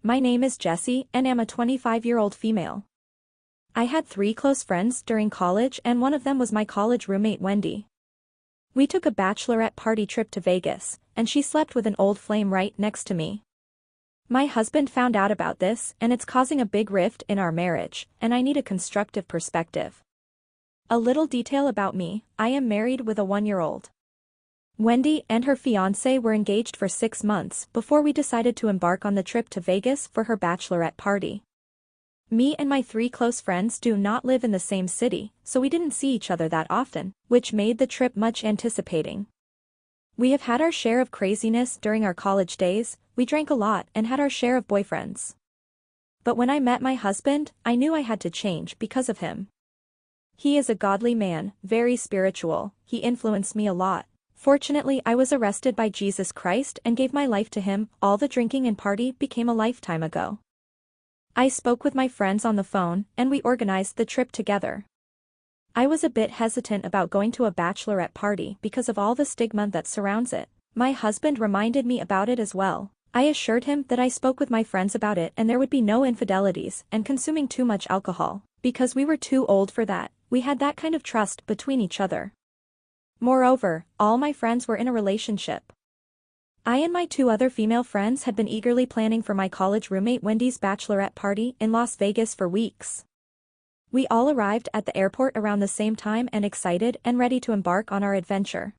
My name is Jessie and am a 25-year-old female. I had 3 close friends during college and one of them was my college roommate Wendy. We took a bachelorette party trip to Vegas, and she slept with an old flame right next to me. My husband found out about this and it's causing a big rift in our marriage, and I need a constructive perspective. A little detail about me: I am married with a 1-year-old. Wendy and her fiancé were engaged for 6 months before we decided to embark on the trip to Vegas for her bachelorette party. Me and my 3 close friends do not live in the same city, so we didn't see each other that often, which made the trip much anticipating. We have had our share of craziness during our college days. We drank a lot and had our share of boyfriends. But when I met my husband, I knew I had to change because of him. He is a godly man, very spiritual. He influenced me a lot. Fortunately, I was arrested by Jesus Christ and gave my life to him. All the drinking and party became a lifetime ago. I spoke with my friends on the phone and we organized the trip together. I was a bit hesitant about going to a bachelorette party because of all the stigma that surrounds it. My husband reminded me about it as well. I assured him that I spoke with my friends about it and there would be no infidelities and consuming too much alcohol, because we were too old for that. We had that kind of trust between each other. Moreover, all my friends were in a relationship. I and my 2 other female friends had been eagerly planning for my college roommate Wendy's bachelorette party in Las Vegas for weeks. We all arrived at the airport around the same time and excited and ready to embark on our adventure.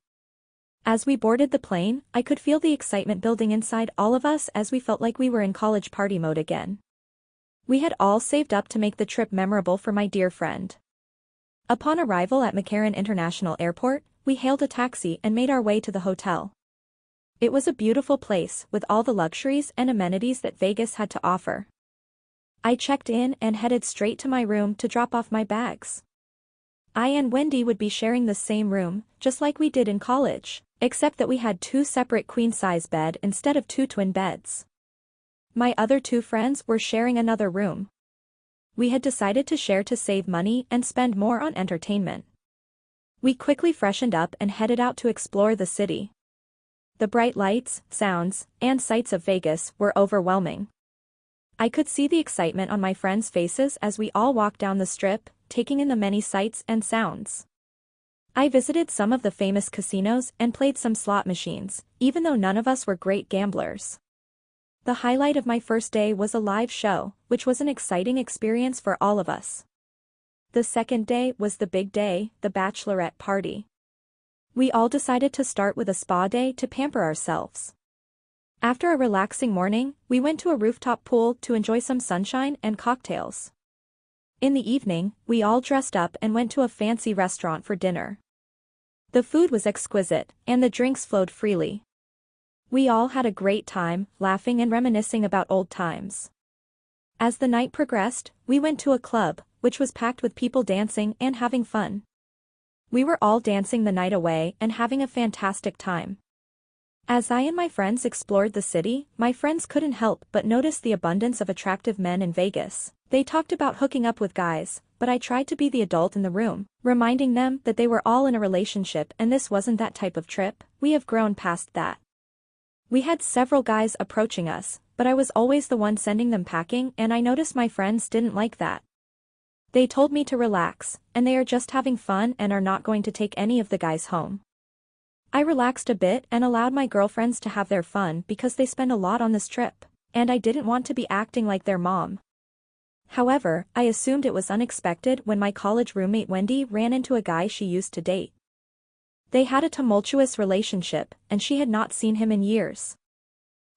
As we boarded the plane, I could feel the excitement building inside all of us as we felt like we were in college party mode again. We had all saved up to make the trip memorable for my dear friend. Upon arrival at McCarran International Airport, we hailed a taxi and made our way to the hotel. It was a beautiful place with all the luxuries and amenities that Vegas had to offer. I checked in and headed straight to my room to drop off my bags. I and Wendy would be sharing the same room, just like we did in college, except that we had 2 separate queen-size beds instead of 2 twin beds. My other 2 friends were sharing another room. We had decided to share to save money and spend more on entertainment. We quickly freshened up and headed out to explore the city. The bright lights, sounds, and sights of Vegas were overwhelming. I could see the excitement on my friends' faces as we all walked down the strip, taking in the many sights and sounds. I visited some of the famous casinos and played some slot machines, even though none of us were great gamblers. The highlight of my first day was a live show, which was an exciting experience for all of us. The second day was the big day, the bachelorette party. We all decided to start with a spa day to pamper ourselves. After a relaxing morning, we went to a rooftop pool to enjoy some sunshine and cocktails. In the evening, we all dressed up and went to a fancy restaurant for dinner. The food was exquisite, and the drinks flowed freely. We all had a great time, laughing and reminiscing about old times. As the night progressed, we went to a club, which was packed with people dancing and having fun. We were all dancing the night away and having a fantastic time. As I and my friends explored the city, my friends couldn't help but notice the abundance of attractive men in Vegas. They talked about hooking up with guys, but I tried to be the adult in the room, reminding them that they were all in a relationship and this wasn't that type of trip. We have grown past that. We had several guys approaching us, but I was always the one sending them packing and I noticed my friends didn't like that. They told me to relax, and they are just having fun and are not going to take any of the guys home. I relaxed a bit and allowed my girlfriends to have their fun because they spend a lot on this trip, and I didn't want to be acting like their mom. However, I assumed it was unexpected when my college roommate Wendy ran into a guy she used to date. They had a tumultuous relationship, and she had not seen him in years.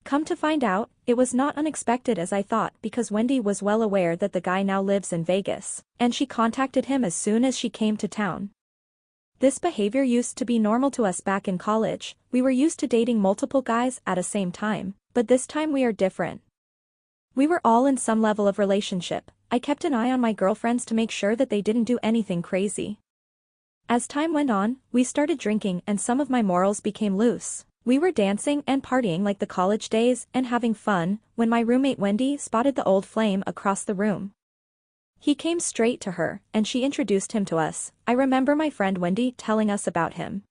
Come to find out, it was not unexpected as I thought because Wendy was well aware that the guy now lives in Vegas, and she contacted him as soon as she came to town. This behavior used to be normal to us back in college. We were used to dating multiple guys at the same time, but this time we are different. We were all in some level of relationship. I kept an eye on my girlfriends to make sure that they didn't do anything crazy. As time went on, we started drinking and some of my morals became loose. We were dancing and partying like the college days and having fun when my roommate Wendy spotted the old flame across the room. He came straight to her, and she introduced him to us. I remember my friend Wendy telling us about him.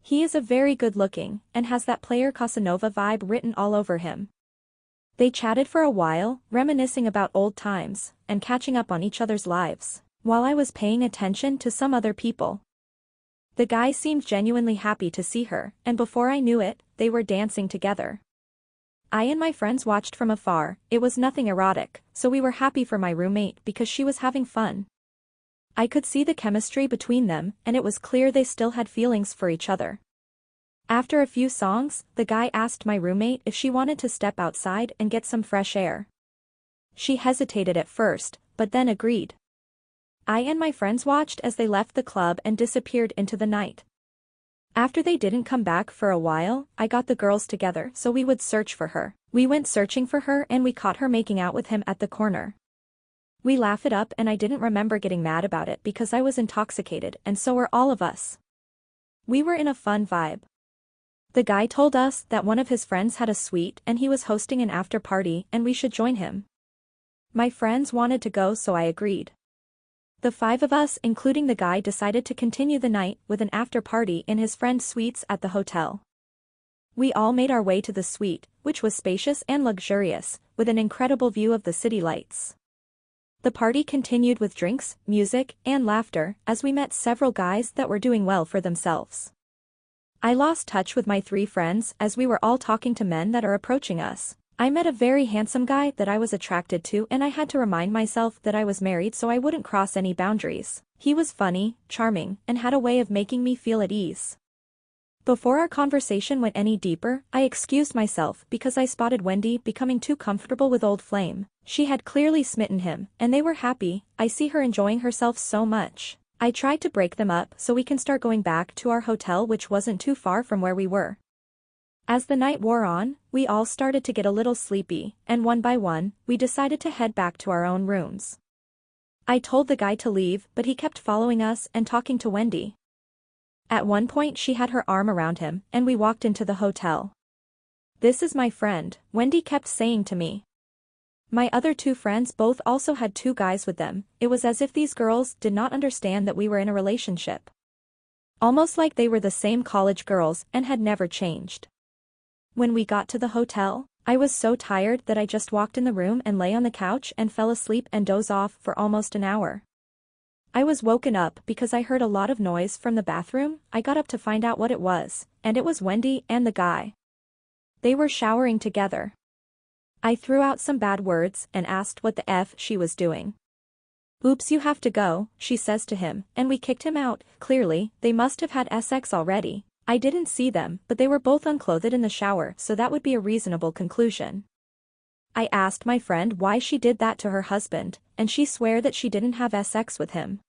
He is a very good looking, and has that player Casanova vibe written all over him. They chatted for a while, reminiscing about old times, and catching up on each other's lives, while I was paying attention to some other people. The guy seemed genuinely happy to see her, and before I knew it, they were dancing together. I and my friends watched from afar. It was nothing erotic, so we were happy for my roommate because she was having fun. I could see the chemistry between them, and it was clear they still had feelings for each other. After a few songs, the guy asked my roommate if she wanted to step outside and get some fresh air. She hesitated at first, but then agreed. I and my friends watched as they left the club and disappeared into the night. After they didn't come back for a while, I got the girls together so we would search for her. We went searching for her and we caught her making out with him at the corner. We laughed it up and I didn't remember getting mad about it because I was intoxicated and so were all of us. We were in a fun vibe. The guy told us that one of his friends had a suite and he was hosting an after party and we should join him. My friends wanted to go so I agreed. The 5 of us including the guy decided to continue the night with an after party in his friend's suites at the hotel. We all made our way to the suite, which was spacious and luxurious, with an incredible view of the city lights. The party continued with drinks, music, and laughter as we met several guys that were doing well for themselves. I lost touch with my 3 friends as we were all talking to men that are approaching us. I met a very handsome guy that I was attracted to and I had to remind myself that I was married so I wouldn't cross any boundaries. He was funny, charming, and had a way of making me feel at ease. Before our conversation went any deeper, I excused myself because I spotted Wendy becoming too comfortable with Old Flame. She had clearly smitten him, and they were happy. I see her enjoying herself so much. I tried to break them up so we can start going back to our hotel which wasn't too far from where we were. As the night wore on, we all started to get a little sleepy, and one by one, we decided to head back to our own rooms. I told the guy to leave but he kept following us and talking to Wendy. At one point she had her arm around him and we walked into the hotel. "This is my friend," Wendy kept saying to me. My other 2 friends both also had 2 guys with them. It was as if these girls did not understand that we were in a relationship. Almost like they were the same college girls and had never changed. When we got to the hotel, I was so tired that I just walked in the room and lay on the couch and fell asleep and dozed off for almost an hour. I was woken up because I heard a lot of noise from the bathroom. I got up to find out what it was, and it was Wendy and the guy. They were showering together. I threw out some bad words and asked what the F she was doing. "Oops, you have to go," she says to him, and we kicked him out. Clearly, they must have had sex already. I didn't see them, but they were both unclothed in the shower so that would be a reasonable conclusion. I asked my friend why she did that to her husband, and she swore that she didn't have sex with him.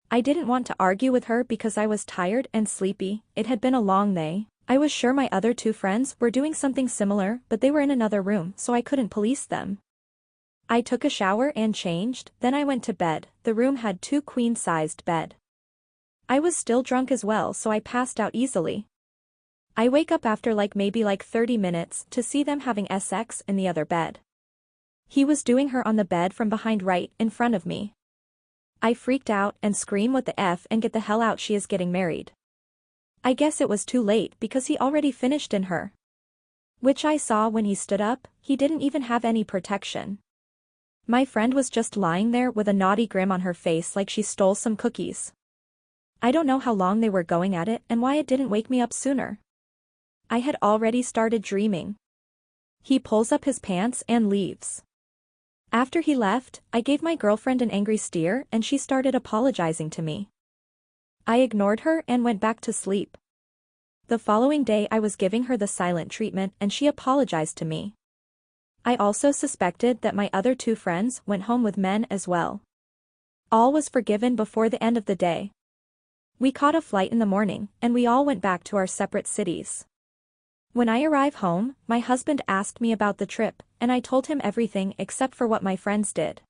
I didn't want to argue with her because I was tired and sleepy. It had been a long day. I was sure my other 2 friends were doing something similar but they were in another room so I couldn't police them. I took a shower and changed, then I went to bed. The room had 2 queen-sized beds. I was still drunk as well so I passed out easily. I wake up after maybe 30 minutes to see them having sex in the other bed. He was doing her on the bed from behind right in front of me. I freaked out and screamed what the F and get the hell out, she is getting married. I guess it was too late because he already finished in her. Which I saw when he stood up, he didn't even have any protection. My friend was just lying there with a naughty grin on her face like she stole some cookies. I don't know how long they were going at it and why it didn't wake me up sooner. I had already started dreaming. He pulls up his pants and leaves. After he left, I gave my girlfriend an angry stare and she started apologizing to me. I ignored her and went back to sleep. The following day I was giving her the silent treatment and she apologized to me. I also suspected that my other 2 friends went home with men as well. All was forgiven before the end of the day. We caught a flight in the morning and we all went back to our separate cities. When I arrived home, my husband asked me about the trip, and I told him everything except for what my friends did.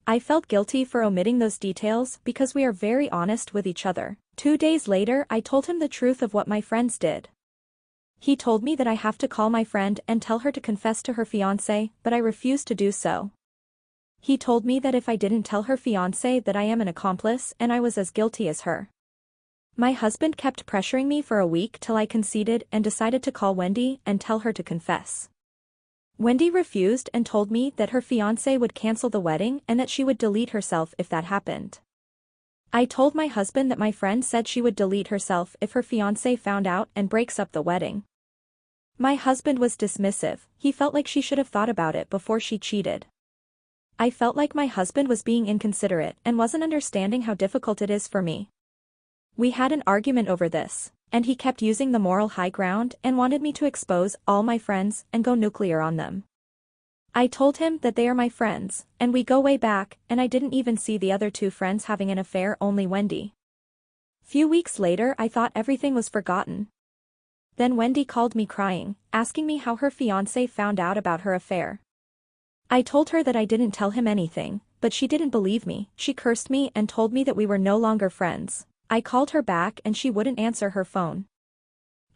I felt guilty for omitting those details because we are very honest with each other. 2 days later I told him the truth of what my friends did. He told me that I have to call my friend and tell her to confess to her fiancé, but I refused to do so. He told me that if I didn't tell her fiancé that I am an accomplice and I was as guilty as her. My husband kept pressuring me for a week till I conceded and decided to call Wendy and tell her to confess. Wendy refused and told me that her fiancé would cancel the wedding and that she would delete herself if that happened. I told my husband that my friend said she would delete herself if her fiancé found out and breaks up the wedding. My husband was dismissive, he felt like she should have thought about it before she cheated. I felt like my husband was being inconsiderate and wasn't understanding how difficult it is for me. We had an argument over this, and he kept using the moral high ground and wanted me to expose all my friends and go nuclear on them. I told him that they are my friends, and we go way back, and I didn't even see the other two friends having an affair, only Wendy. Few weeks later I thought everything was forgotten. Then Wendy called me crying, asking me how her fiancé found out about her affair. I told her that I didn't tell him anything, but she didn't believe me. She cursed me and told me that we were no longer friends. I called her back and she wouldn't answer her phone.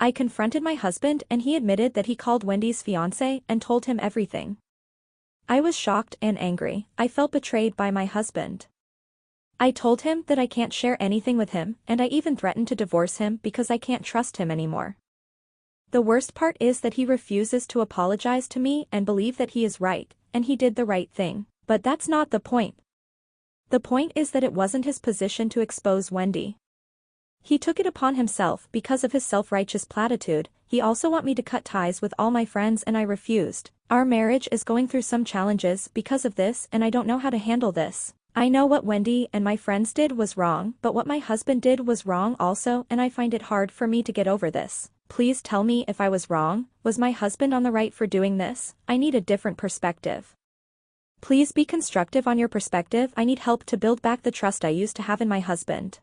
I confronted my husband and he admitted that he called Wendy's fiancé and told him everything. I was shocked and angry. I felt betrayed by my husband. I told him that I can't share anything with him, and I even threatened to divorce him because I can't trust him anymore. The worst part is that he refuses to apologize to me and believe that he is right, and he did the right thing. But that's not the point. The point is that it wasn't his position to expose Wendy. He took it upon himself because of his self-righteous platitude. He also want me to cut ties with all my friends and I refused. Our marriage is going through some challenges because of this and I don't know how to handle this. I know what Wendy and my friends did was wrong, but what my husband did was wrong also, and I find it hard for me to get over this. Please tell me if I was wrong. Was my husband on the right for doing this? I need a different perspective. Please be constructive on your perspective. I need help to build back the trust I used to have in my husband.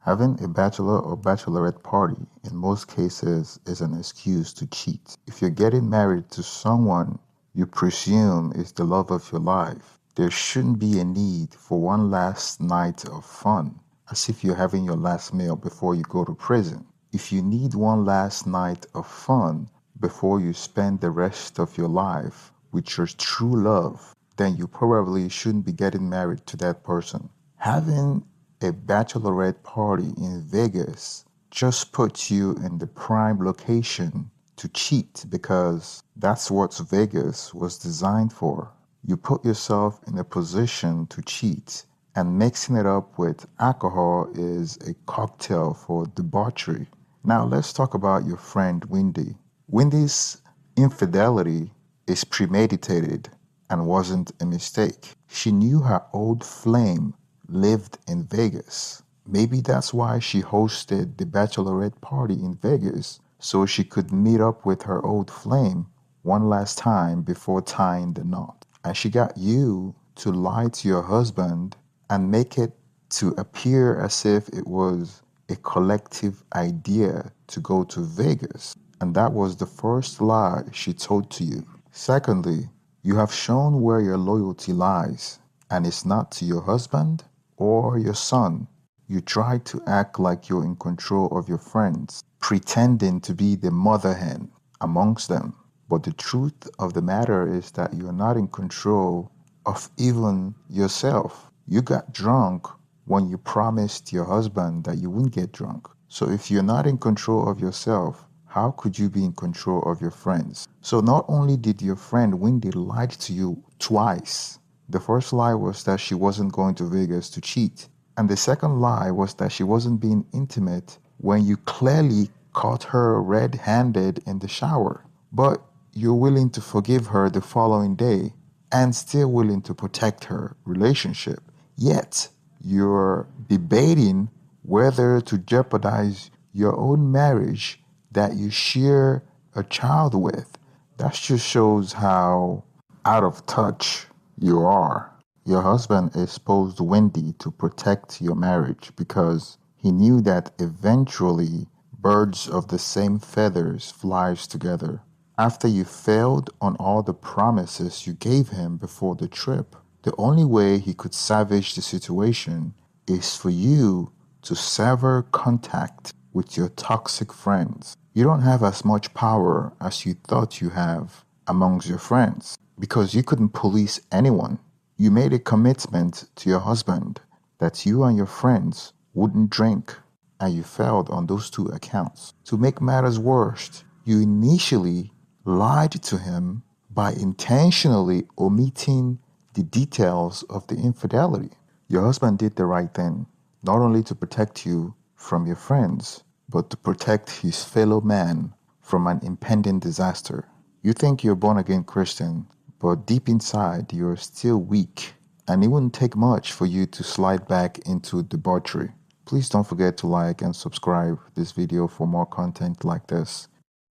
Having a bachelor or bachelorette party in most cases is an excuse to cheat. If you're getting married to someone you presume is the love of your life, there shouldn't be a need for one last night of fun, as if you're having your last meal before you go to prison. If you need one last night of fun before you spend the rest of your life with your true love, then you probably shouldn't be getting married to that person. Having a bachelorette party in Vegas just puts you in the prime location to cheat because that's what Vegas was designed for. You put yourself in a position to cheat, and mixing it up with alcohol is a cocktail for debauchery. Now let's talk about your friend Wendy. Wendy's infidelity is premeditated and wasn't a mistake. She knew her old flame lived in Vegas. Maybe that's why she hosted the bachelorette party in Vegas, so she could meet up with her old flame one last time before tying the knot. And she got you to lie to your husband and make it to appear as if it was a collective idea to go to Vegas. And that was the first lie she told to you. Secondly, you have shown where your loyalty lies, and it's not to your husband or your son. You try to act like you're in control of your friends, pretending to be the mother hen amongst them. But the truth of the matter is that you're not in control of even yourself. You got drunk when you promised your husband that you wouldn't get drunk. So if you're not in control of yourself, how could you be in control of your friends? So not only did your friend Wendy lie to you twice. The first lie was that she wasn't going to Vegas to cheat. And the second lie was that she wasn't being intimate when you clearly caught her red-handed in the shower. But you're willing to forgive her the following day and still willing to protect her relationship. Yet, you're debating whether to jeopardize your own marriage that you share a child with. That just shows how out of touch you are. Your husband exposed Wendy to protect your marriage because he knew that eventually birds of the same feathers flies together. After you failed on all the promises you gave him before the trip, the only way he could salvage the situation is for you to sever contact with your toxic friends. You don't have as much power as you thought you have amongst your friends because you couldn't police anyone. You made a commitment to your husband that you and your friends wouldn't drink, and you failed on those two accounts. To make matters worse, you initially lied to him by intentionally omitting the details of the infidelity. Your husband did the right thing, not only to protect you from your friends, but to protect his fellow man from an impending disaster. You think you're born again Christian, but deep inside you're still weak, and it wouldn't take much for you to slide back into debauchery. Please don't forget to like and subscribe this video for more content like this.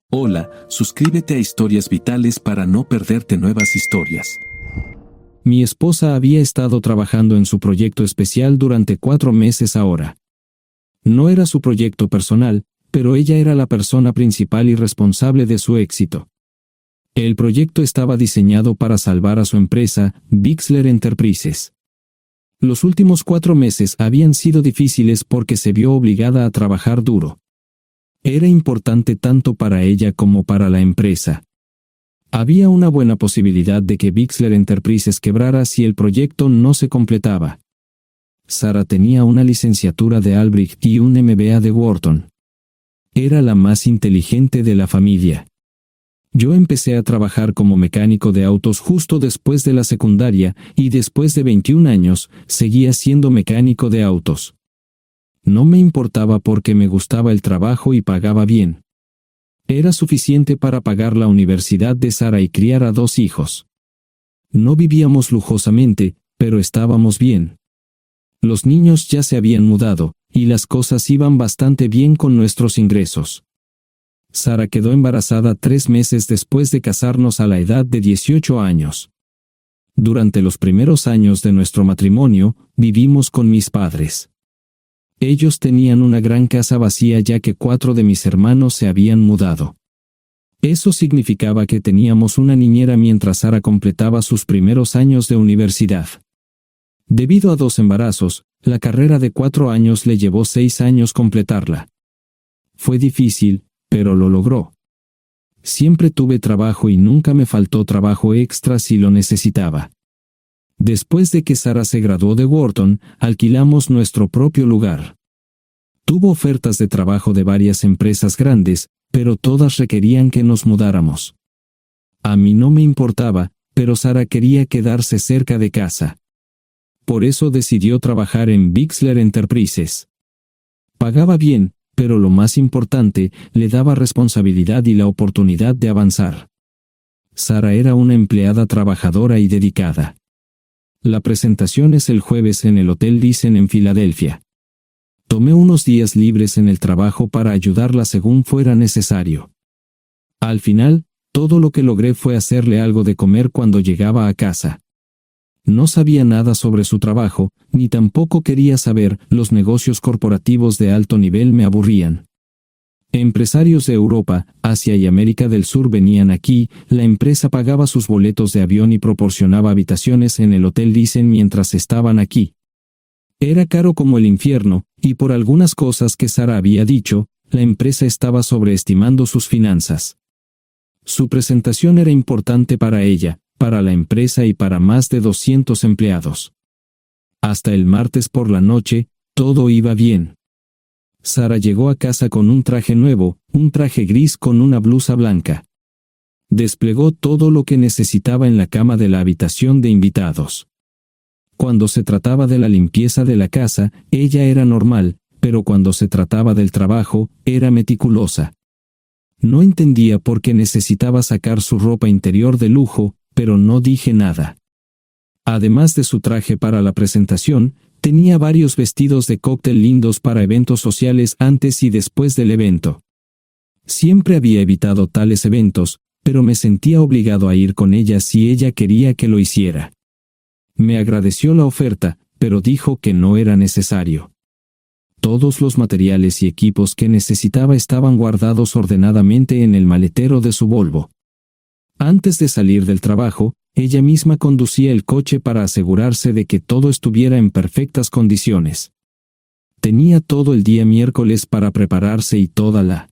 Hola, suscríbete a Historias Vitales para no perderte nuevas historias. Mi esposa había estado trabajando en su proyecto especial durante 4 meses ahora. No era su proyecto personal, pero ella era la persona principal y responsable de su éxito. El proyecto estaba diseñado para salvar a su empresa, Bixler Enterprises. Los últimos 4 meses habían sido difíciles porque se vio obligada a trabajar duro. Era importante tanto para ella como para la empresa. Había una buena posibilidad de que Bixler Enterprises quebrara si el proyecto no se completaba. Sara tenía una licenciatura de Albrecht y un MBA de Wharton. Era la más inteligente de la familia. Yo empecé a trabajar como mecánico de autos justo después de la secundaria y después de 21 años seguía siendo mecánico de autos. No me importaba porque me gustaba el trabajo y pagaba bien. Era suficiente para pagar la universidad de Sara y criar a 2 hijos. No vivíamos lujosamente, pero estábamos bien. Los niños ya se habían mudado, y las cosas iban bastante bien con nuestros ingresos. Sara quedó embarazada 3 meses después de casarnos a la edad de 18 años. Durante los primeros años de nuestro matrimonio, vivimos con mis padres. Ellos tenían una gran casa vacía ya que 4 de mis hermanos se habían mudado. Eso significaba que teníamos una niñera mientras Sara completaba sus primeros años de universidad. Debido a 2 embarazos, la carrera de 4 años le llevó 6 años completarla. Fue difícil, pero lo logró. Siempre tuve trabajo y nunca me faltó trabajo extra si lo necesitaba. Después de que Sara se graduó de Wharton, alquilamos nuestro propio lugar. Tuvo ofertas de trabajo de varias empresas grandes, pero todas requerían que nos mudáramos. A mí no me importaba, pero Sara quería quedarse cerca de casa. Por eso decidió trabajar en Bixler Enterprises. Pagaba bien, pero lo más importante, le daba responsabilidad y la oportunidad de avanzar. Sara era una empleada trabajadora y dedicada. La presentación es el jueves en el Hotel Thyssen en Filadelfia. Tomé unos días libres en el trabajo para ayudarla según fuera necesario. Al final, todo lo que logré fue hacerle algo de comer cuando llegaba a casa. No sabía nada sobre su trabajo, ni tampoco quería saber, los negocios corporativos de alto nivel me aburrían. Empresarios de Europa, Asia y América del Sur venían aquí, la empresa pagaba sus boletos de avión y proporcionaba habitaciones en el Hotel Thyssen mientras estaban aquí. Era caro como el infierno, y por algunas cosas que Sara había dicho, la empresa estaba sobreestimando sus finanzas. Su presentación era importante para ella, para la empresa y para más de 200 empleados. Hasta el martes por la noche, todo iba bien. Sara llegó a casa con un traje nuevo, un traje gris con una blusa blanca. Desplegó todo lo que necesitaba en la cama de la habitación de invitados. Cuando se trataba de la limpieza de la casa, ella era normal, pero cuando se trataba del trabajo, era meticulosa. No entendía por qué necesitaba sacar su ropa interior de lujo, pero no dije nada. Además de su traje para la presentación, tenía varios vestidos de cóctel lindos para eventos sociales antes y después del evento. Siempre había evitado tales eventos, pero me sentía obligado a ir con ella si ella quería que lo hiciera. Me agradeció la oferta, pero dijo que no era necesario. Todos los materiales y equipos que necesitaba estaban guardados ordenadamente en el maletero de su Volvo. Antes de salir del trabajo, ella misma conducía el coche para asegurarse de que todo estuviera en perfectas condiciones. Tenía todo el día miércoles para prepararse y toda la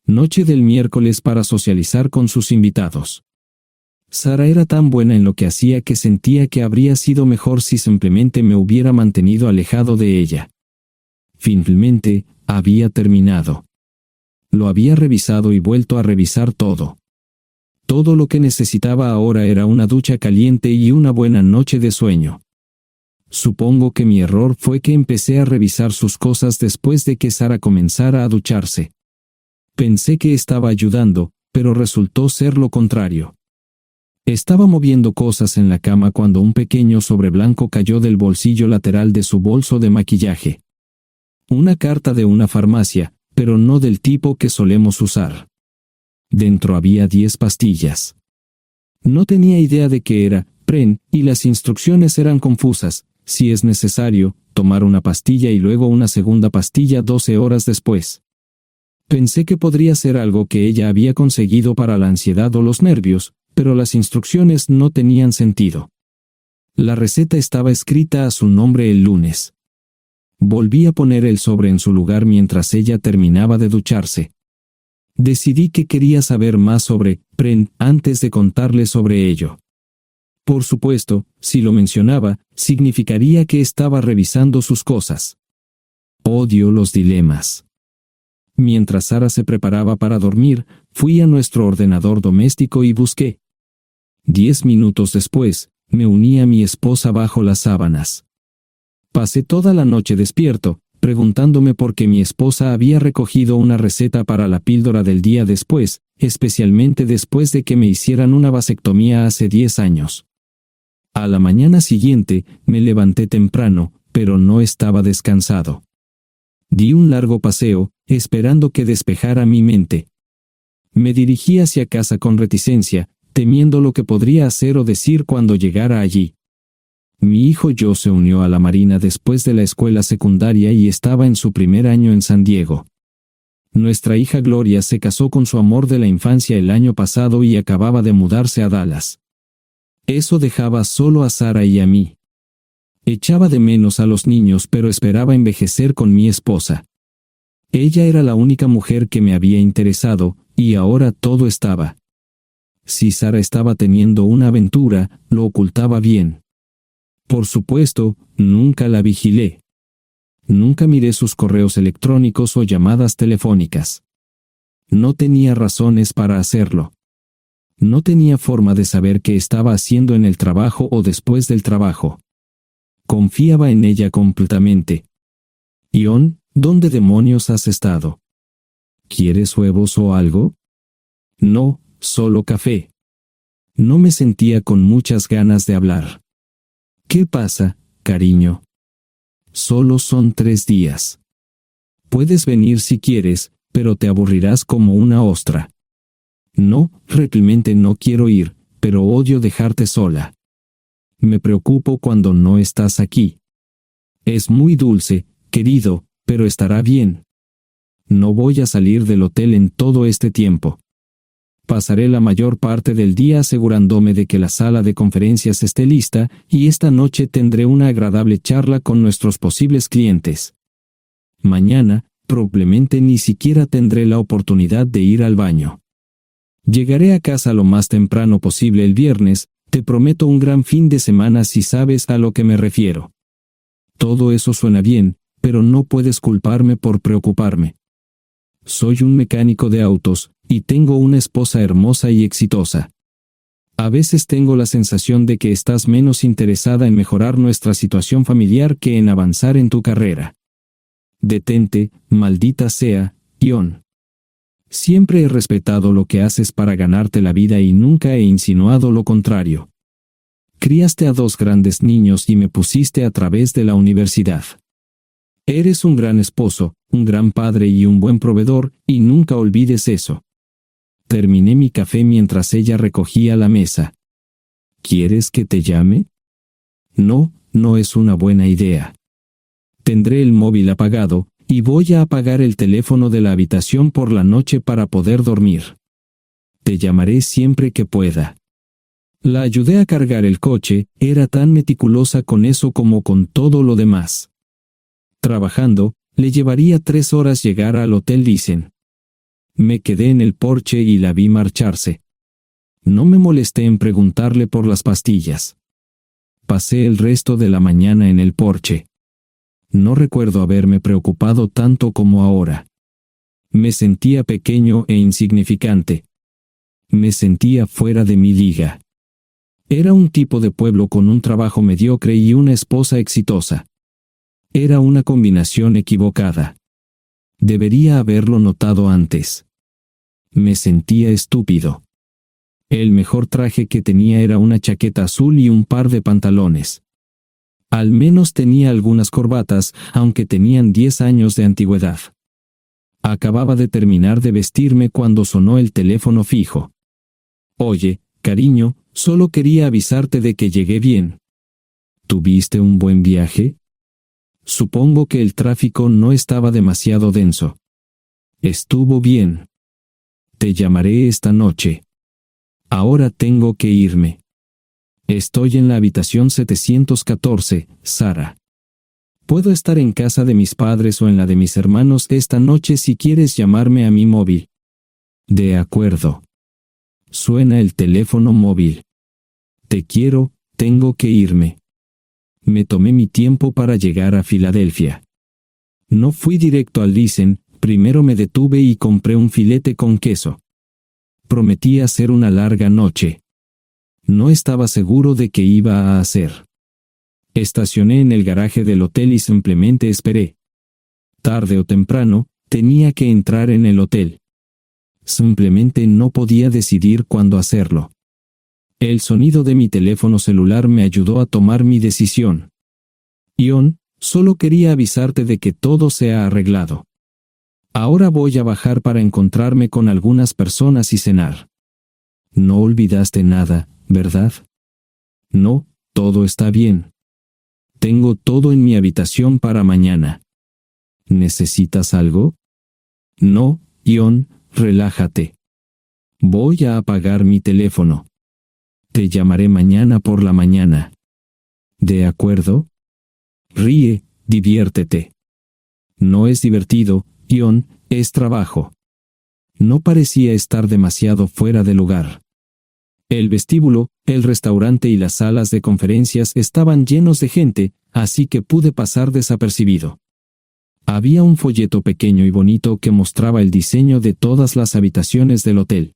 noche del miércoles para socializar con sus invitados. Sara era tan buena en lo que hacía que sentía que habría sido mejor si simplemente me hubiera mantenido alejado de ella. Finalmente, había terminado. Lo había revisado y vuelto a revisar todo. Todo lo que necesitaba ahora era una ducha caliente y una buena noche de sueño. Supongo que mi error fue que empecé a revisar sus cosas después de que Sara comenzara a ducharse. Pensé que estaba ayudando, pero resultó ser lo contrario. Estaba moviendo cosas en la cama cuando un pequeño sobre blanco cayó del bolsillo lateral de su bolso de maquillaje. Una carta de una farmacia, pero no del tipo que solemos usar. Dentro había 10 pastillas. No tenía idea de qué era, Pren, y las instrucciones eran confusas. Si es necesario, tomar una pastilla y luego una segunda pastilla 12 horas después. Pensé que podría ser algo que ella había conseguido para la ansiedad o los nervios, pero las instrucciones no tenían sentido. La receta estaba escrita a su nombre el lunes. Volví a poner el sobre en su lugar mientras ella terminaba de ducharse. Decidí que quería saber más sobre Pren antes de contarle sobre ello. Por supuesto, si lo mencionaba, significaría que estaba revisando sus cosas. Odio los dilemas. Mientras Sara se preparaba para dormir, fui a nuestro ordenador doméstico y busqué. 10 minutos después, me uní a mi esposa bajo las sábanas. Pasé toda la noche despierto, preguntándome por qué mi esposa había recogido una receta para la píldora del día después, especialmente después de que me hicieran una vasectomía hace 10 años. A la mañana siguiente, me levanté temprano, pero no estaba descansado. Di un largo paseo, esperando que despejara mi mente. Me dirigí hacia casa con reticencia, temiendo lo que podría hacer o decir cuando llegara allí. Mi hijo Joe se unió a la Marina después de la escuela secundaria y estaba en su primer año en San Diego. Nuestra hija Gloria se casó con su amor de la infancia el año pasado y acababa de mudarse a Dallas. Eso dejaba solo a Sara y a mí. Echaba de menos a los niños, pero esperaba envejecer con mi esposa. Ella era la única mujer que me había interesado, y ahora todo estaba. Si Sara estaba teniendo una aventura, lo ocultaba bien. Por supuesto, nunca la vigilé. Nunca miré sus correos electrónicos o llamadas telefónicas. No tenía razones para hacerlo. No tenía forma de saber qué estaba haciendo en el trabajo o después del trabajo. Confiaba en ella completamente. Ion, ¿dónde demonios has estado? ¿Quieres huevos o algo? No, solo café. No me sentía con muchas ganas de hablar. ¿Qué pasa, cariño? Solo son 3 días. Puedes venir si quieres, pero te aburrirás como una ostra. No, realmente no quiero ir, pero odio dejarte sola. Me preocupo cuando no estás aquí. Es muy dulce, querido, pero estará bien. No voy a salir del hotel en todo este tiempo. Pasaré la mayor parte del día asegurándome de que la sala de conferencias esté lista, y esta noche tendré una agradable charla con nuestros posibles clientes. Mañana, probablemente ni siquiera tendré la oportunidad de ir al baño. Llegaré a casa lo más temprano posible el viernes. Te prometo un gran fin de semana si sabes a lo que me refiero. Todo eso suena bien, pero no puedes culparme por preocuparme. Soy un mecánico de autos, y tengo una esposa hermosa y exitosa. A veces tengo la sensación de que estás menos interesada en mejorar nuestra situación familiar que en avanzar en tu carrera. Detente, maldita sea, Ion. Siempre he respetado lo que haces para ganarte la vida y nunca he insinuado lo contrario. Criaste a 2 grandes niños y me pusiste a través de la universidad. Eres un gran esposo, un gran padre y un buen proveedor, y nunca olvides eso. Terminé mi café mientras ella recogía la mesa. ¿Quieres que te llame? No, no es una buena idea. Tendré el móvil apagado, y voy a apagar el teléfono de la habitación por la noche para poder dormir. Te llamaré siempre que pueda. La ayudé a cargar el coche, era tan meticulosa con eso como con todo lo demás. Trabajando, le llevaría 3 horas llegar al Hotel Dicen. Me quedé en el porche y la vi marcharse. No me molesté en preguntarle por las pastillas. Pasé el resto de la mañana en el porche. No recuerdo haberme preocupado tanto como ahora. Me sentía pequeño e insignificante. Me sentía fuera de mi liga. Era un tipo de pueblo con un trabajo mediocre y una esposa exitosa. Era una combinación equivocada. Debería haberlo notado antes. Me sentía estúpido. El mejor traje que tenía era una chaqueta azul y un par de pantalones. Al menos tenía algunas corbatas, aunque tenían 10 años de antigüedad. Acababa de terminar de vestirme cuando sonó el teléfono fijo. Oye, cariño, solo quería avisarte de que llegué bien. ¿Tuviste un buen viaje? Supongo que el tráfico no estaba demasiado denso. Estuvo bien. Te llamaré esta noche. Ahora tengo que irme. Estoy en la habitación 714, Sara. Puedo estar en casa de mis padres o en la de mis hermanos esta noche si quieres llamarme a mi móvil. De acuerdo. Suena el teléfono móvil. Te quiero, tengo que irme. Me tomé mi tiempo para llegar a Filadelfia. No fui directo al Lysen, primero me detuve y compré un filete con queso. Prometí hacer una larga noche. No estaba seguro de qué iba a hacer. Estacioné en el garaje del hotel y simplemente esperé. Tarde o temprano, tenía que entrar en el hotel. Simplemente no podía decidir cuándo hacerlo. El sonido de mi teléfono celular me ayudó a tomar mi decisión. Ion, solo quería avisarte de que todo se ha arreglado. Ahora voy a bajar para encontrarme con algunas personas y cenar. No olvidaste nada, ¿verdad? No, todo está bien. Tengo todo en mi habitación para mañana. ¿Necesitas algo? No, Ion, relájate. Voy a apagar mi teléfono. Te llamaré mañana por la mañana. ¿De acuerdo? Ríe, diviértete. No es divertido, Ion, es trabajo. No parecía estar demasiado fuera de lugar. El vestíbulo, el restaurante y las salas de conferencias estaban llenos de gente, así que pude pasar desapercibido. Había un folleto pequeño y bonito que mostraba el diseño de todas las habitaciones del hotel.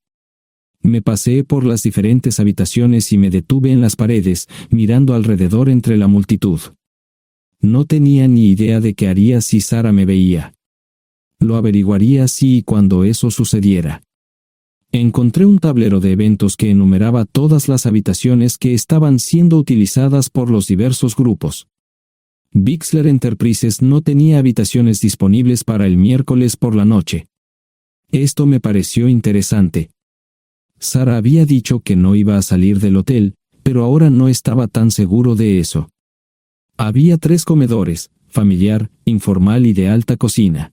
Me paseé por las diferentes habitaciones y me detuve en las paredes, mirando alrededor entre la multitud. No tenía ni idea de qué haría si Sara me veía. Lo averiguaría si y cuando eso sucediera. Encontré un tablero de eventos que enumeraba todas las habitaciones que estaban siendo utilizadas por los diversos grupos. Bixler Enterprises no tenía habitaciones disponibles para el miércoles por la noche. Esto me pareció interesante. Sara había dicho que no iba a salir del hotel, pero ahora no estaba tan seguro de eso. Había 3 comedores, familiar, informal y de alta cocina.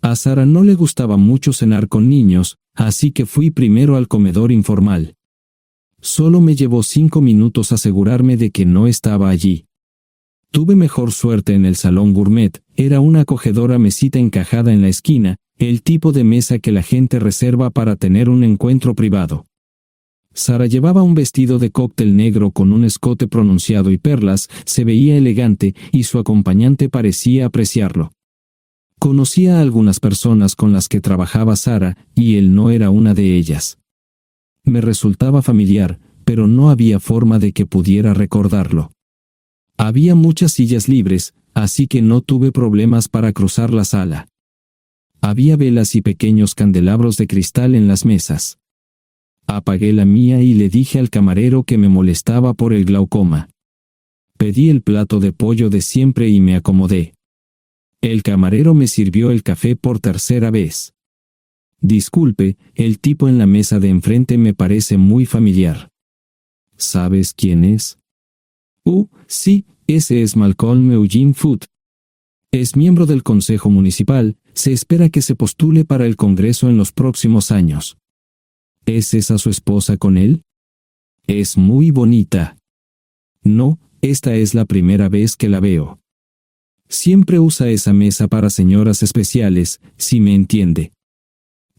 A Sara no le gustaba mucho cenar con niños, así que fui primero al comedor informal. Solo me llevó 5 minutos asegurarme de que no estaba allí. Tuve mejor suerte en el salón gourmet, era una acogedora mesita encajada en la esquina, el tipo de mesa que la gente reserva para tener un encuentro privado. Sara llevaba un vestido de cóctel negro con un escote pronunciado y perlas, se veía elegante y su acompañante parecía apreciarlo. Conocía a algunas personas con las que trabajaba Sara, y él no era una de ellas. Me resultaba familiar, pero no había forma de que pudiera recordarlo. Había muchas sillas libres, así que no tuve problemas para cruzar la sala. Había velas y pequeños candelabros de cristal en las mesas. Apagué la mía y le dije al camarero que me molestaba por el glaucoma. Pedí el plato de pollo de siempre y me acomodé. El camarero me sirvió el café por tercera vez. Disculpe, el tipo en la mesa de enfrente me parece muy familiar. ¿Sabes quién es? Sí, ese es Malcolm Eugene Foote. Es miembro del Consejo Municipal, se espera que se postule para el Congreso en los próximos años. ¿Es esa su esposa con él? Es muy bonita. No, esta es la primera vez que la veo. Siempre usa esa mesa para señoras especiales, si me entiende.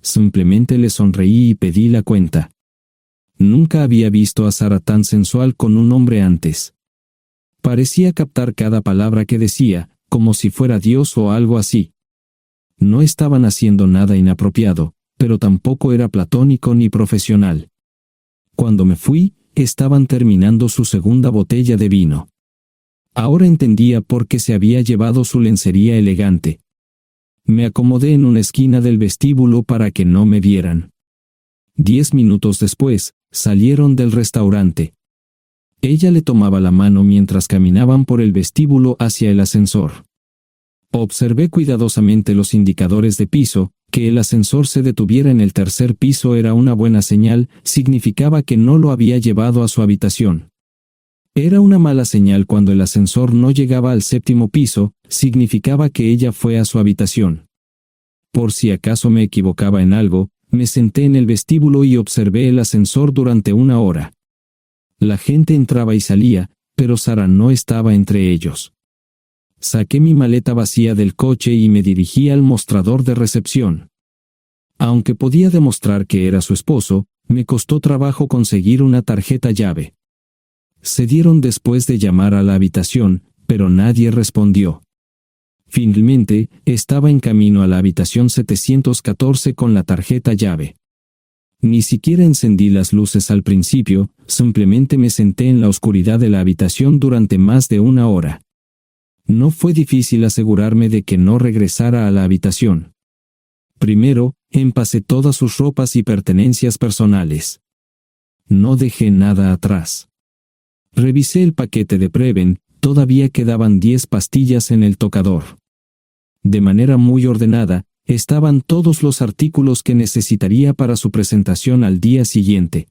Simplemente le sonreí y pedí la cuenta. Nunca había visto a Sara tan sensual con un hombre antes. Parecía captar cada palabra que decía, como si fuera Dios o algo así. No estaban haciendo nada inapropiado, pero tampoco era platónico ni profesional. Cuando me fui, estaban terminando su segunda botella de vino. Ahora entendía por qué se había llevado su lencería elegante. Me acomodé en una esquina del vestíbulo para que no me vieran. 10 minutos después, salieron del restaurante. Ella le tomaba la mano mientras caminaban por el vestíbulo hacia el ascensor. Observé cuidadosamente los indicadores de piso. Que el ascensor se detuviera en el tercer piso era una buena señal, significaba que no lo había llevado a su habitación. Era una mala señal cuando el ascensor no llegaba al séptimo piso, significaba que ella fue a su habitación. Por si acaso me equivocaba en algo, me senté en el vestíbulo y observé el ascensor durante 1 hora. La gente entraba y salía, pero Sara no estaba entre ellos. Saqué mi maleta vacía del coche y me dirigí al mostrador de recepción. Aunque podía demostrar que era su esposo, me costó trabajo conseguir una tarjeta llave. Se dieron después de llamar a la habitación, pero nadie respondió. Finalmente, estaba en camino a la habitación 714 con la tarjeta llave. Ni siquiera encendí las luces al principio, simplemente me senté en la oscuridad de la habitación durante más de 1 hora. No fue difícil asegurarme de que no regresara a la habitación. Primero, empacé todas sus ropas y pertenencias personales. No dejé nada atrás. Revisé el paquete de Preven, todavía quedaban 10 pastillas en el tocador. De manera muy ordenada, estaban todos los artículos que necesitaría para su presentación al día siguiente.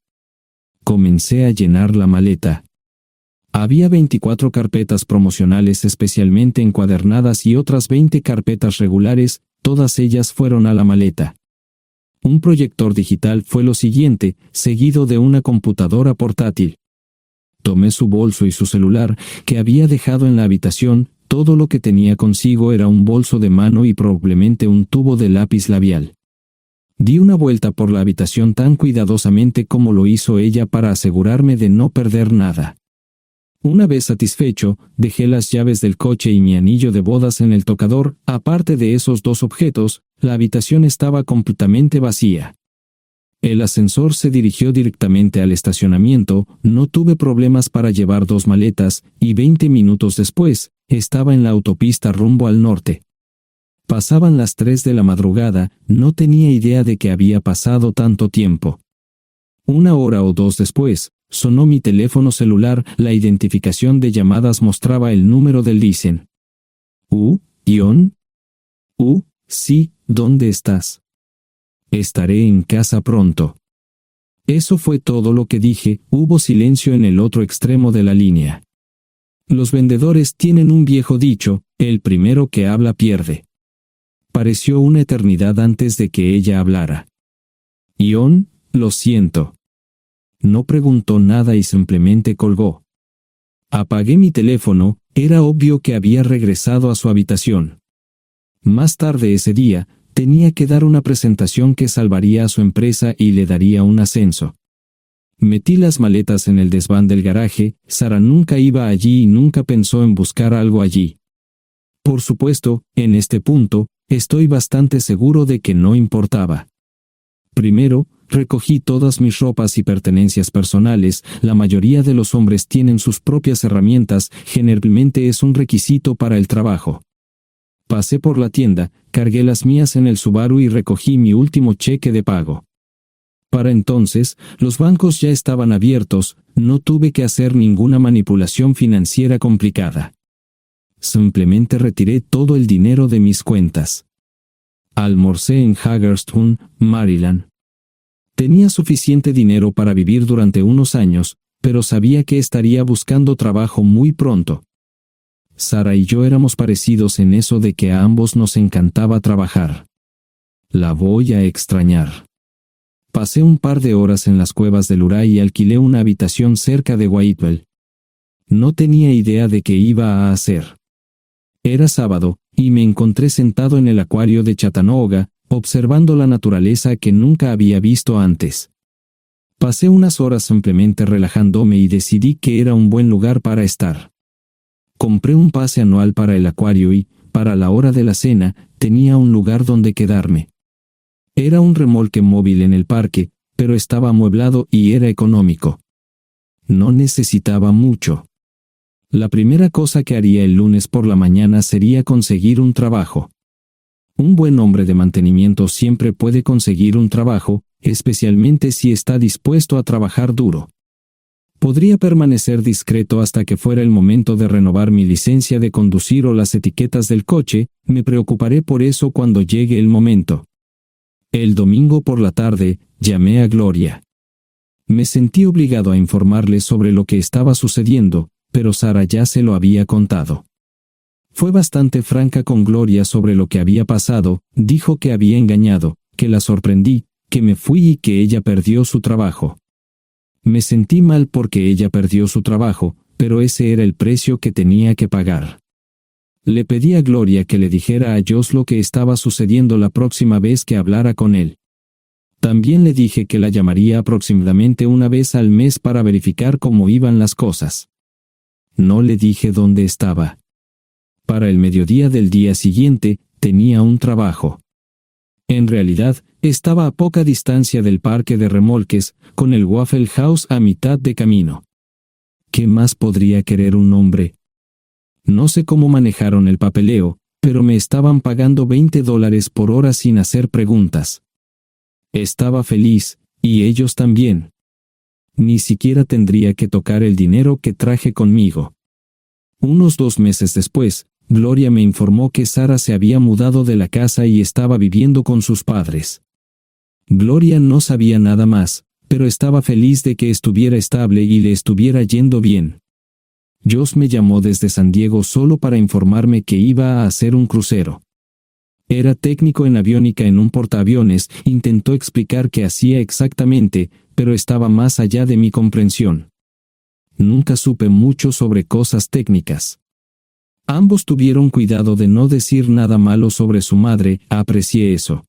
Comencé a llenar la maleta. Había 24 carpetas promocionales especialmente encuadernadas y otras 20 carpetas regulares, todas ellas fueron a la maleta. Un proyector digital fue lo siguiente, seguido de una computadora portátil. Tomé su bolso y su celular, que había dejado en la habitación. Todo lo que tenía consigo era un bolso de mano y probablemente un tubo de lápiz labial. Di una vuelta por la habitación tan cuidadosamente como lo hizo ella para asegurarme de no perder nada. Una vez satisfecho, dejé las llaves del coche y mi anillo de bodas en el tocador. Aparte de esos 2 objetos, la habitación estaba completamente vacía. El ascensor se dirigió directamente al estacionamiento, no tuve problemas para llevar 2 maletas, y 20 minutos después, estaba en la autopista rumbo al norte. Pasaban las 3 de la madrugada, no tenía idea de que había pasado tanto tiempo. 1 hora o 2 después, sonó mi teléfono celular, la identificación de llamadas mostraba el número del Listen. ¿Ion? Sí, ¿dónde estás? Estaré en casa pronto. Eso fue todo lo que dije. Hubo silencio en el otro extremo de la línea. Los vendedores tienen un viejo dicho, el primero que habla pierde. Pareció una eternidad antes de que ella hablara. Ion, lo siento. No preguntó nada y simplemente colgó. Apagué mi teléfono, era obvio que había regresado a su habitación. Más tarde ese día, tenía que dar una presentación que salvaría a su empresa y le daría un ascenso. Metí las maletas en el desván del garaje. Sara nunca iba allí y nunca pensó en buscar algo allí. Por supuesto, en este punto, estoy bastante seguro de que no importaba. Primero, recogí todas mis ropas y pertenencias personales. La mayoría de los hombres tienen sus propias herramientas, generalmente es un requisito para el trabajo. Pasé por la tienda, cargué las mías en el Subaru y recogí mi último cheque de pago. Para entonces, los bancos ya estaban abiertos, no tuve que hacer ninguna manipulación financiera complicada. Simplemente retiré todo el dinero de mis cuentas. Almorcé en Hagerstown, Maryland. Tenía suficiente dinero para vivir durante unos años, pero sabía que estaría buscando trabajo muy pronto. Sara y yo éramos parecidos en eso de que a ambos nos encantaba trabajar. La voy a extrañar. Pasé un par de horas en las cuevas del Uray y alquilé una habitación cerca de Whitewell. No tenía idea de qué iba a hacer. Era sábado, y me encontré sentado en el acuario de Chattanooga, observando la naturaleza que nunca había visto antes. Pasé unas horas simplemente relajándome y decidí que era un buen lugar para estar. Compré un pase anual para el acuario y, para la hora de la cena, tenía un lugar donde quedarme. Era un remolque móvil en el parque, pero estaba amueblado y era económico. No necesitaba mucho. La primera cosa que haría el lunes por la mañana sería conseguir un trabajo. Un buen hombre de mantenimiento siempre puede conseguir un trabajo, especialmente si está dispuesto a trabajar duro. Podría permanecer discreto hasta que fuera el momento de renovar mi licencia de conducir o las etiquetas del coche, me preocuparé por eso cuando llegue el momento. El domingo por la tarde, llamé a Gloria. Me sentí obligado a informarle sobre lo que estaba sucediendo, pero Sara ya se lo había contado. Fue bastante franca con Gloria sobre lo que había pasado, dijo que había engañado, que la sorprendí, que me fui y que ella perdió su trabajo. Me sentí mal porque ella perdió su trabajo, pero ese era el precio que tenía que pagar. Le pedí a Gloria que le dijera a Josh lo que estaba sucediendo la próxima vez que hablara con él. También le dije que la llamaría aproximadamente una vez al mes para verificar cómo iban las cosas. No le dije dónde estaba. Para el mediodía del día siguiente, tenía un trabajo. En realidad, estaba a poca distancia del parque de remolques, con el Waffle House a mitad de camino. ¿Qué más podría querer un hombre? No sé cómo manejaron el papeleo, pero me estaban pagando $20 por hora sin hacer preguntas. Estaba feliz, y ellos también. Ni siquiera tendría que tocar el dinero que traje conmigo. Unos 2 meses después, Gloria me informó que Sara se había mudado de la casa y estaba viviendo con sus padres. Gloria no sabía nada más, pero estaba feliz de que estuviera estable y le estuviera yendo bien. Josh me llamó desde San Diego solo para informarme que iba a hacer un crucero. Era técnico en aviónica en un portaaviones, intentó explicar qué hacía exactamente, pero estaba más allá de mi comprensión. Nunca supe mucho sobre cosas técnicas. Ambos tuvieron cuidado de no decir nada malo sobre su madre, aprecié eso.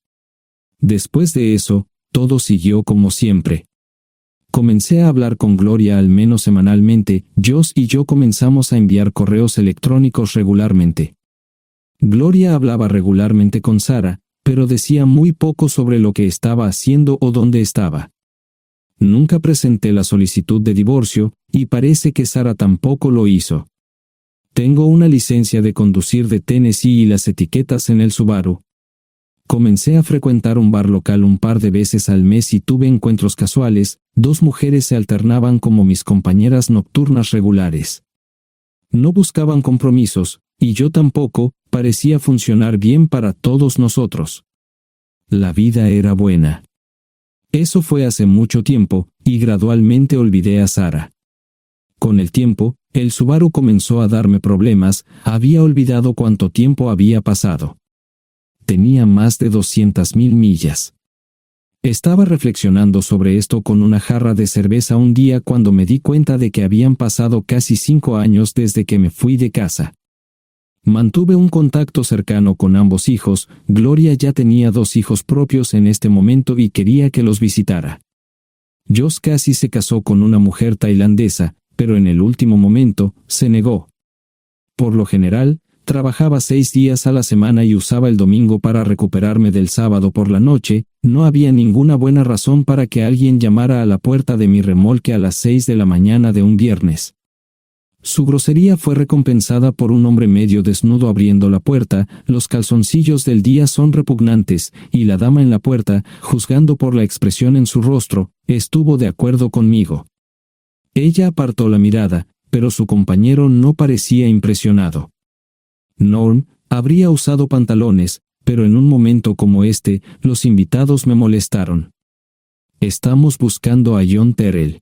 Después de eso, todo siguió como siempre. Comencé a hablar con Gloria al menos semanalmente, Josh y yo comenzamos a enviar correos electrónicos regularmente. Gloria hablaba regularmente con Sara, pero decía muy poco sobre lo que estaba haciendo o dónde estaba. Nunca presenté la solicitud de divorcio, y parece que Sara tampoco lo hizo. Tengo una licencia de conducir de Tennessee y las etiquetas en el Subaru. Comencé a frecuentar un bar local un par de veces al mes y tuve encuentros casuales, 2 mujeres se alternaban como mis compañeras nocturnas regulares. No buscaban compromisos, y yo tampoco, parecía funcionar bien para todos nosotros. La vida era buena. Eso fue hace mucho tiempo, y gradualmente olvidé a Sara. Con el tiempo, el Subaru comenzó a darme problemas, había olvidado cuánto tiempo había pasado. Tenía más de 200,000 millas. Estaba reflexionando sobre esto con una jarra de cerveza un día cuando me di cuenta de que habían pasado casi 5 años desde que me fui de casa. Mantuve un contacto cercano con ambos hijos, Gloria ya tenía 2 hijos propios en este momento y quería que los visitara. Josh casi se casó con una mujer tailandesa, pero en el último momento, se negó. Por lo general, trabajaba 6 días a la semana y usaba el domingo para recuperarme del sábado por la noche, no había ninguna buena razón para que alguien llamara a la puerta de mi remolque a las 6 de la mañana de un viernes. Su grosería fue recompensada por un hombre medio desnudo abriendo la puerta, los calzoncillos del día son repugnantes, y la dama en la puerta, juzgando por la expresión en su rostro, estuvo de acuerdo conmigo. Ella apartó la mirada, pero su compañero no parecía impresionado. Norm habría usado pantalones, pero en un momento como este, los invitados me molestaron. Estamos buscando a John Terrell.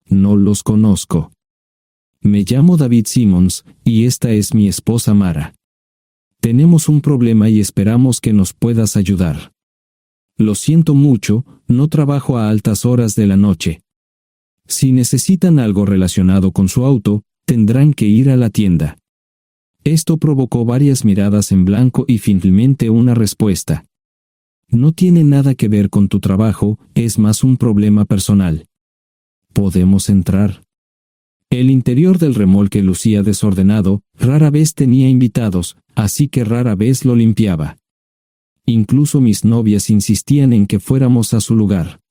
No los conozco. Me llamo David Simmons, y esta es mi esposa Mara. Tenemos un problema y esperamos que nos puedas ayudar. Lo siento mucho, no trabajo a altas horas de la noche. Si necesitan algo relacionado con su auto, tendrán que ir a la tienda. Esto provocó varias miradas en blanco y finalmente una respuesta. No tiene nada que ver con tu trabajo, es más un problema personal. ¿Podemos entrar? El interior del remolque lucía desordenado, rara vez tenía invitados, así que rara vez lo limpiaba. Incluso mis novias insistían en que fuéramos a su lugar.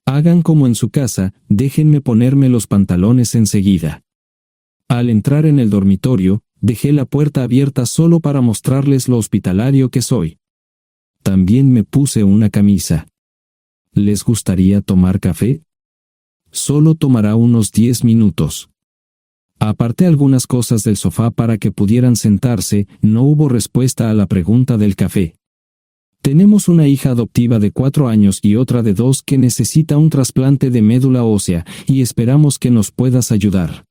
Hagan como en su casa, déjenme ponerme los pantalones enseguida. Al entrar en el dormitorio, dejé la puerta abierta solo para mostrarles lo hospitalario que soy. También me puse una camisa. ¿Les gustaría tomar café? Solo tomará unos 10 minutos. Aparté algunas cosas del sofá para que pudieran sentarse. No hubo respuesta a la pregunta del café. Tenemos una hija adoptiva de 4 años y otra de 2 que necesita un trasplante de médula ósea, y esperamos que nos puedas ayudar.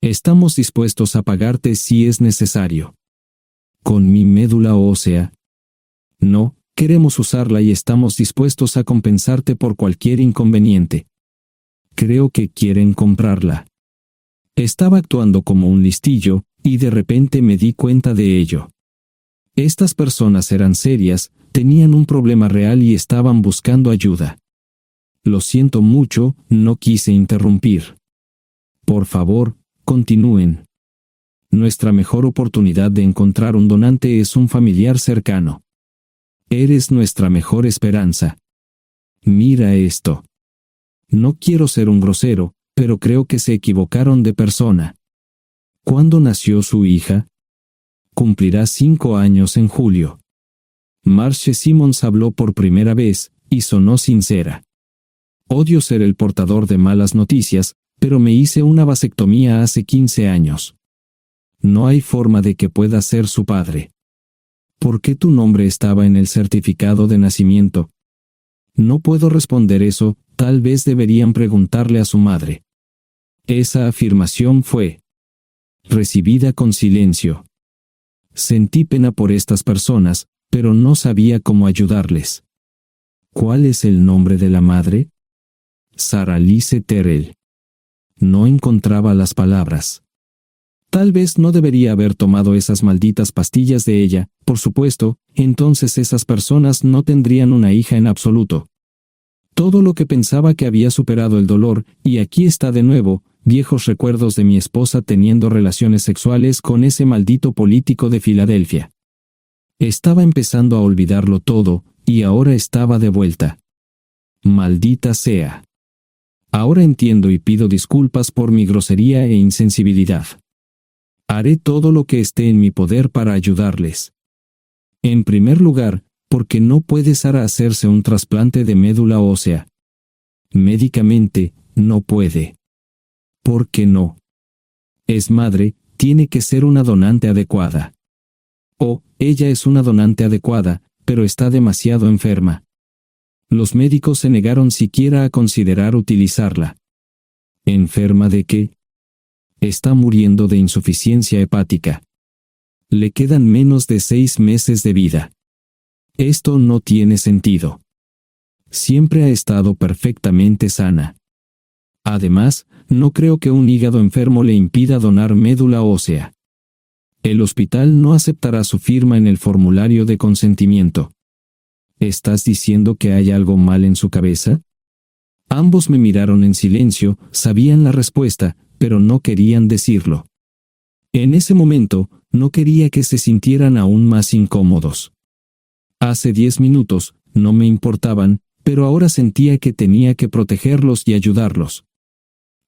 Estamos dispuestos a pagarte si es necesario. ¿Con mi médula ósea? No, queremos usarla y estamos dispuestos a compensarte por cualquier inconveniente. Creo que quieren comprarla. Estaba actuando como un listillo, y de repente me di cuenta de ello. Estas personas eran serias, tenían un problema real y estaban buscando ayuda. Lo siento mucho, no quise interrumpir. Por favor, continúen. Nuestra mejor oportunidad de encontrar un donante es un familiar cercano. Eres nuestra mejor esperanza. Mira esto. No quiero ser un grosero, pero creo que se equivocaron de persona. ¿Cuándo nació su hija? Cumplirá 5 años en julio. Marche Simons habló por primera vez, y sonó sincera. Odio ser el portador de malas noticias, pero me hice una vasectomía hace 15 años. No hay forma de que pueda ser su padre. ¿Por qué tu nombre estaba en el certificado de nacimiento? No puedo responder eso, tal vez deberían preguntarle a su madre. Esa afirmación fue recibida con silencio. Sentí pena por estas personas, pero no sabía cómo ayudarles. ¿Cuál es el nombre de la madre? Sarah Lise Terrell. No encontraba las palabras. Tal vez no debería haber tomado esas malditas pastillas de ella, por supuesto, entonces esas personas no tendrían una hija en absoluto. Todo lo que pensaba que había superado el dolor, y aquí está de nuevo, viejos recuerdos de mi esposa teniendo relaciones sexuales con ese maldito político de Filadelfia. Estaba empezando a olvidarlo todo, y ahora estaba de vuelta. Maldita sea. Ahora entiendo y pido disculpas por mi grosería e insensibilidad. Haré todo lo que esté en mi poder para ayudarles. En primer lugar, porque no puede Sara hacerse un trasplante de médula ósea. Médicamente, no puede. ¿Por qué no? Es madre, tiene que ser una donante adecuada. O, ella es una donante adecuada, pero está demasiado enferma. Los médicos se negaron siquiera a considerar utilizarla. ¿Enferma de qué? Está muriendo de insuficiencia hepática. Le quedan menos de 6 meses de vida. Esto no tiene sentido. Siempre ha estado perfectamente sana. Además, no creo que un hígado enfermo le impida donar médula ósea. El hospital no aceptará su firma en el formulario de consentimiento. ¿Estás diciendo que hay algo mal en su cabeza? Ambos me miraron en silencio, sabían la respuesta, pero no querían decirlo. En ese momento, no quería que se sintieran aún más incómodos. Hace 10 minutos, no me importaban, pero ahora sentía que tenía que protegerlos y ayudarlos.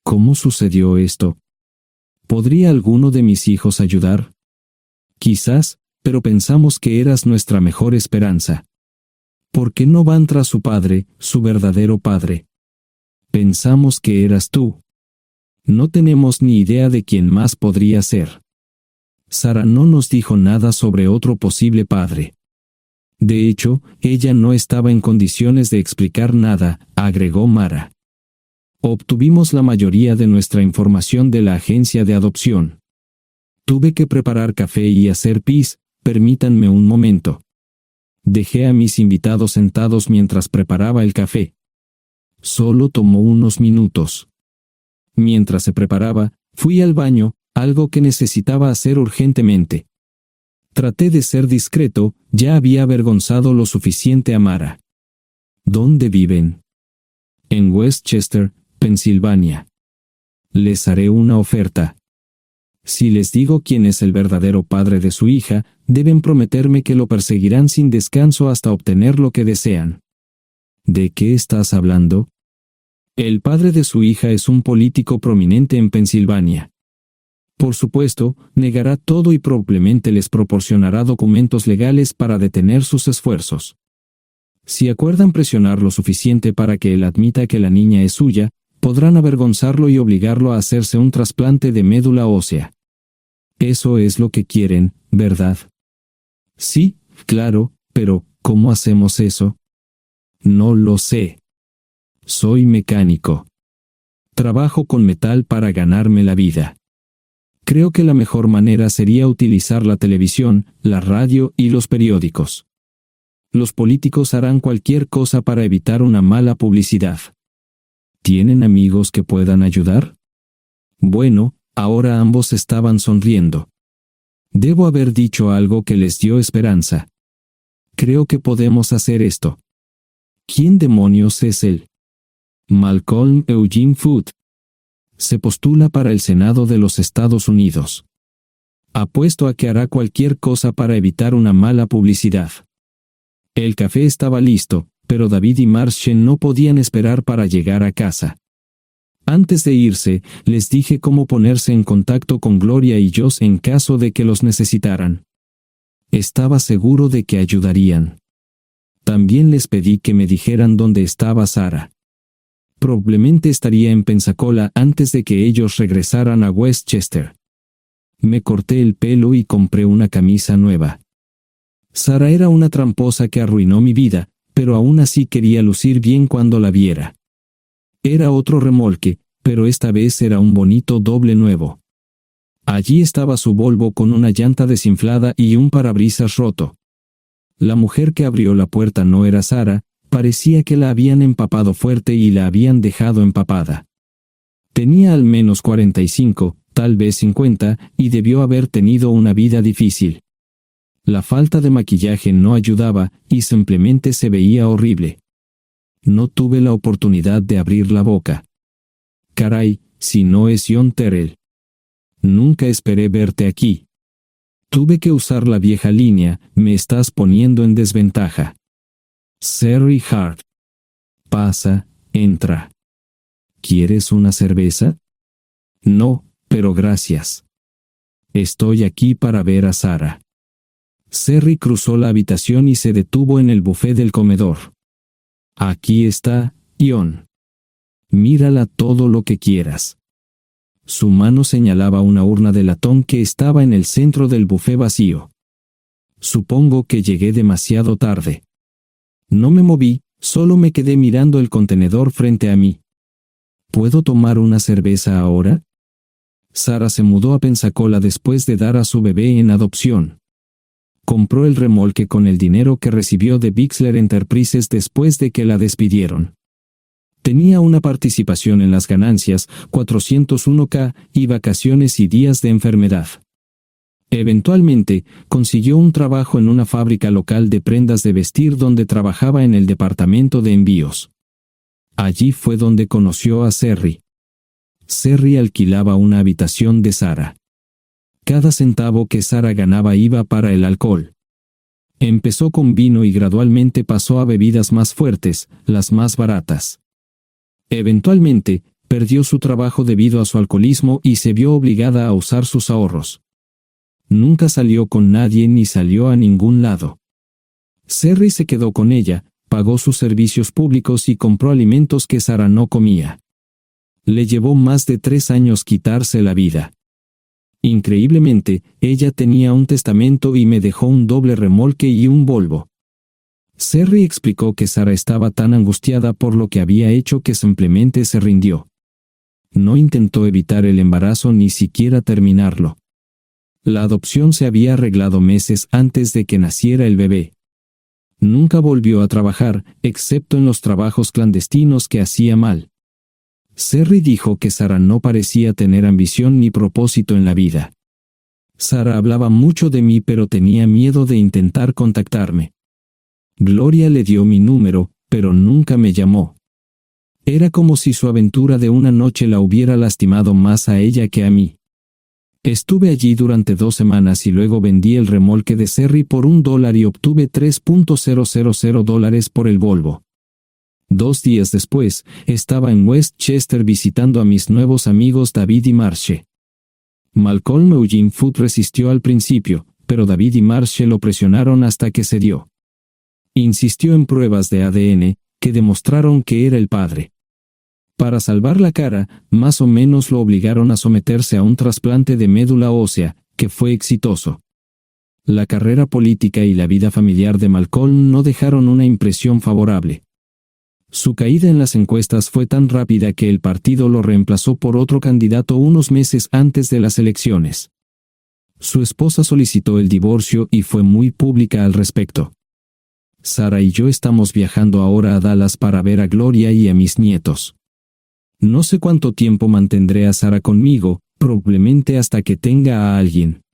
¿Cómo sucedió esto? ¿Podría alguno de mis hijos ayudar? Quizás, pero pensamos que eras nuestra mejor esperanza. ¿Por qué no van tras su padre, su verdadero padre? Pensamos que eras tú. No tenemos ni idea de quién más podría ser. Sara no nos dijo nada sobre otro posible padre. De hecho, ella no estaba en condiciones de explicar nada, agregó Mara. Obtuvimos la mayoría de nuestra información de la agencia de adopción. Tuve que preparar café y hacer pis, permítanme un momento. Dejé a mis invitados sentados mientras preparaba el café. Solo tomó unos minutos. Mientras se preparaba, fui al baño, algo que necesitaba hacer urgentemente. Traté de ser discreto, ya había avergonzado lo suficiente a Mara. ¿Dónde viven? En Westchester, Pensilvania. Les haré una oferta. Si les digo quién es el verdadero padre de su hija, deben prometerme que lo perseguirán sin descanso hasta obtener lo que desean. ¿De qué estás hablando? El padre de su hija es un político prominente en Pensilvania. Por supuesto, negará todo y probablemente les proporcionará documentos legales para detener sus esfuerzos. Si acuerdan presionar lo suficiente para que él admita que la niña es suya, podrán avergonzarlo y obligarlo a hacerse un trasplante de médula ósea. Eso es lo que quieren, ¿verdad? Sí, claro, pero ¿cómo hacemos eso? No lo sé. Soy mecánico. Trabajo con metal para ganarme la vida. Creo que la mejor manera sería utilizar la televisión, la radio y los periódicos. Los políticos harán cualquier cosa para evitar una mala publicidad. ¿Tienen amigos que puedan ayudar? Bueno, ahora ambos estaban sonriendo. Debo haber dicho algo que les dio esperanza. Creo que podemos hacer esto. ¿Quién demonios es él? Malcolm Eugene Foote. Se postula para el Senado de los Estados Unidos. Apuesto a que hará cualquier cosa para evitar una mala publicidad. El café estaba listo, pero David y Marchen no podían esperar para llegar a casa. Antes de irse, les dije cómo ponerse en contacto con Gloria y Joss en caso de que los necesitaran. Estaba seguro de que ayudarían. También les pedí que me dijeran dónde estaba Sarah. Probablemente estaría en Pensacola antes de que ellos regresaran a Westchester. Me corté el pelo y compré una camisa nueva. Sarah era una tramposa que arruinó mi vida, pero aún así quería lucir bien cuando la viera. Era otro remolque, pero esta vez era un bonito doble nuevo. Allí estaba su Volvo con una llanta desinflada y un parabrisas roto. La mujer que abrió la puerta no era Sarah, parecía que la habían empapado fuerte y la habían dejado empapada. Tenía al menos 45, tal vez 50, y debió haber tenido una vida difícil. La falta de maquillaje no ayudaba y simplemente se veía horrible. No tuve la oportunidad de abrir la boca. Caray, si no es John Terrell. Nunca esperé verte aquí. Tuve que usar la vieja línea, me estás poniendo en desventaja. Sherry Hart. Pasa, entra. ¿Quieres una cerveza? No, pero gracias. Estoy aquí para ver a Sarah. Sherry cruzó la habitación y se detuvo en el buffet del comedor. Aquí está, John. Mírala todo lo que quieras. Su mano señalaba una urna de latón que estaba en el centro del buffet vacío. Supongo que llegué demasiado tarde. No me moví, solo me quedé mirando el contenedor frente a mí. ¿Puedo tomar una cerveza ahora? Sarah se mudó a Pensacola después de dar a su bebé en adopción. Compró el remolque con el dinero que recibió de Bixler Enterprises después de que la despidieron. Tenía una participación en las ganancias, 401k, y vacaciones y días de enfermedad. Eventualmente, consiguió un trabajo en una fábrica local de prendas de vestir donde trabajaba en el departamento de envíos. Allí fue donde conoció a Sherry. Sherry alquilaba una habitación de Sarah. Cada centavo que Sarah ganaba iba para el alcohol. Empezó con vino y gradualmente pasó a bebidas más fuertes, las más baratas. Eventualmente, perdió su trabajo debido a su alcoholismo y se vio obligada a usar sus ahorros. Nunca salió con nadie ni salió a ningún lado. Sherry se quedó con ella, pagó sus servicios públicos y compró alimentos que Sarah no comía. Le llevó más de 3 años quitarse la vida. Increíblemente, ella tenía un testamento y me dejó un doble remolque y un Volvo. Sherry explicó que Sarah estaba tan angustiada por lo que había hecho que simplemente se rindió. No intentó evitar el embarazo ni siquiera terminarlo. La adopción se había arreglado meses antes de que naciera el bebé. Nunca volvió a trabajar, excepto en los trabajos clandestinos que hacía mal. Sherry dijo que Sarah no parecía tener ambición ni propósito en la vida. Sarah hablaba mucho de mí pero tenía miedo de intentar contactarme. Gloria le dio mi número, pero nunca me llamó. Era como si su aventura de una noche la hubiera lastimado más a ella que a mí. Estuve allí durante 2 semanas y luego vendí el remolque de Serry por $1 y obtuve $3,000 por el Volvo. 2 días después, estaba en Westchester visitando a mis nuevos amigos David y Marche. Malcolm Eugene Foote resistió al principio, pero David y Marche lo presionaron hasta que cedió. Insistió en pruebas de ADN, que demostraron que era el padre. Para salvar la cara, más o menos lo obligaron a someterse a un trasplante de médula ósea, que fue exitoso. La carrera política y la vida familiar de Malcolm no dejaron una impresión favorable. Su caída en las encuestas fue tan rápida que el partido lo reemplazó por otro candidato unos meses antes de las elecciones. Su esposa solicitó el divorcio y fue muy pública al respecto. Sarah y yo estamos viajando ahora a Dallas para ver a Gloria y a mis nietos. No sé cuánto tiempo mantendré a Sarah conmigo, probablemente hasta que tenga a alguien.